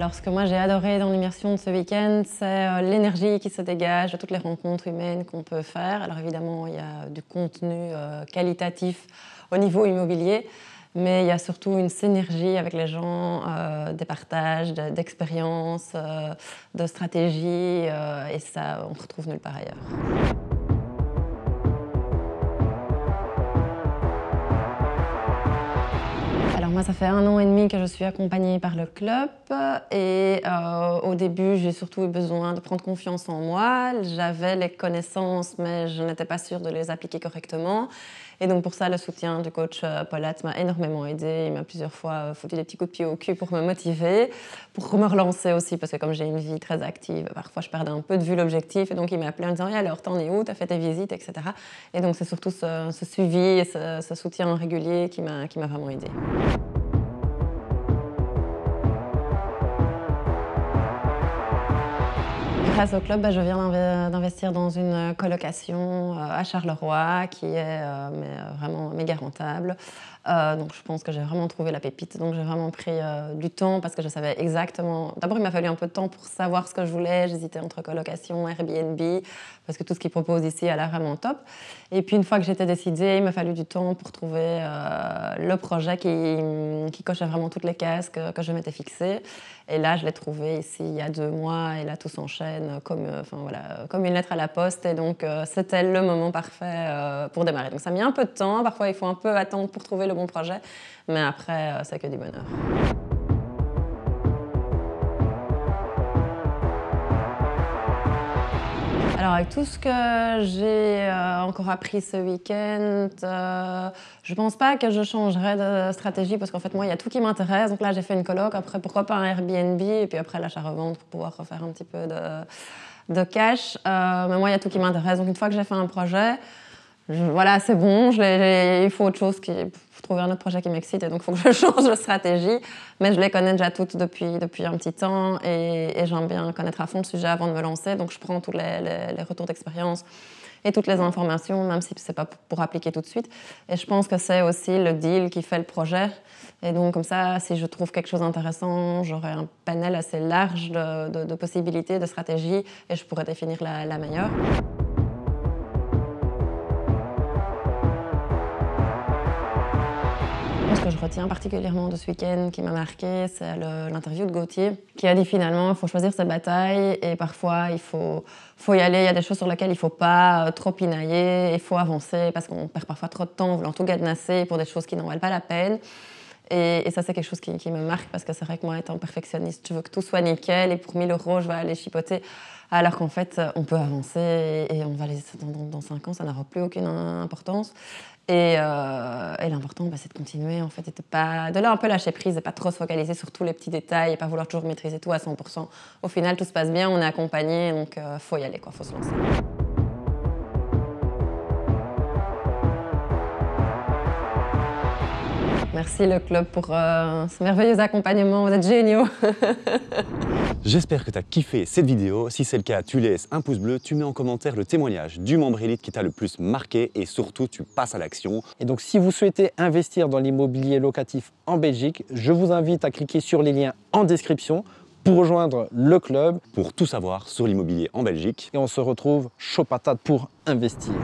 Alors, ce que moi j'ai adoré dans l'immersion de ce week-end, c'est l'énergie qui se dégage de toutes les rencontres humaines qu'on peut faire. Alors évidemment, il y a du contenu qualitatif au niveau immobilier, mais il y a surtout une synergie avec les gens, des partages, d'expériences, de stratégies, et ça, on retrouve nulle part ailleurs. Alors moi, ça fait 1 an et demi que je suis accompagnée par le club et au début, j'ai surtout eu besoin de prendre confiance en moi. J'avais les connaissances, mais je n'étais pas sûre de les appliquer correctement. Et donc pour ça, le soutien du coach Paulette m'a énormément aidée. Il m'a plusieurs fois foutu des petits coups de pied au cul pour me motiver, pour me relancer aussi, parce que comme j'ai une vie très active, parfois je perdais un peu de vue l'objectif. Et donc il m'a appelé en disant « Alors, t'en es où? T'as fait tes visites, etc. » Et donc c'est surtout ce suivi et ce soutien régulier qui m'a vraiment aidée. Grâce au club, je viens d'investir dans une colocation à Charleroi qui est vraiment méga rentable. Donc je pense que j'ai vraiment trouvé la pépite. Donc j'ai vraiment pris du temps parce que je savais exactement... D'abord, il m'a fallu un peu de temps pour savoir ce que je voulais. J'hésitais entre colocation, Airbnb, parce que tout ce qu'ils proposent ici a l'air vraiment top. Et puis une fois que j'étais décidée, il m'a fallu du temps pour trouver le projet qui cochait vraiment toutes les cases que je m'étais fixées. Et là, je l'ai trouvé ici il y a 2 mois et là, tout s'enchaîne comme une lettre à la poste. Et donc, c'était le moment parfait pour démarrer. Donc, ça a mis un peu de temps. Parfois, il faut un peu attendre pour trouver le bon projet. Mais après, c'est que du bonheur. Alors avec tout ce que j'ai encore appris ce week-end, je pense pas que je changerais de stratégie parce qu'en fait moi il y a tout qui m'intéresse. Donc là j'ai fait une coloc, après pourquoi pas un Airbnb et puis après l'achat-revente pour pouvoir refaire un petit peu de cash. Mais moi il y a tout qui m'intéresse. Donc une fois que j'ai fait un projet, voilà, c'est bon, il faut autre chose, faut trouver un autre projet qui m'excite et donc il faut que je change de stratégie. Mais je les connais déjà toutes depuis un petit temps et j'aime bien connaître à fond le sujet avant de me lancer. Donc je prends tous les retours d'expérience et toutes les informations, même si ce n'est pas pour appliquer tout de suite. Et je pense que c'est aussi le deal qui fait le projet. Et donc comme ça, si je trouve quelque chose d'intéressant, j'aurai un panel assez large de possibilités, de stratégies et je pourrais définir la meilleure. Ce que je retiens particulièrement de ce week-end qui m'a marqué, c'est l'interview de Gauthier qui a dit finalement il faut choisir ses batailles et parfois il faut y aller. Il y a des choses sur lesquelles il ne faut pas trop pinailler, il faut avancer parce qu'on perd parfois trop de temps en voulant tout cadenasser pour des choses qui n'en valent pas la peine. Et ça, c'est quelque chose qui me marque parce que c'est vrai que moi, étant perfectionniste, je veux que tout soit nickel et pour 1 000 € je vais aller chipoter. Alors qu'en fait, on peut avancer et on va dans 5 ans, ça n'aura plus aucune importance. Et l'important, c'est de continuer, en fait, et de là un peu lâcher prise et pas trop se focaliser sur tous les petits détails et pas vouloir toujours maîtriser tout à 100%. Au final, tout se passe bien, on est accompagné, donc faut y aller, faut se lancer. Merci le club pour ce merveilleux accompagnement, vous êtes géniaux. J'espère que tu as kiffé cette vidéo. Si c'est le cas, tu laisses un pouce bleu, tu mets en commentaire le témoignage du membre élite qui t'a le plus marqué et surtout, tu passes à l'action. Et donc, si vous souhaitez investir dans l'immobilier locatif en Belgique, je vous invite à cliquer sur les liens en description pour rejoindre le club. Pour tout savoir sur l'immobilier en Belgique. Et on se retrouve chaud patate pour investir.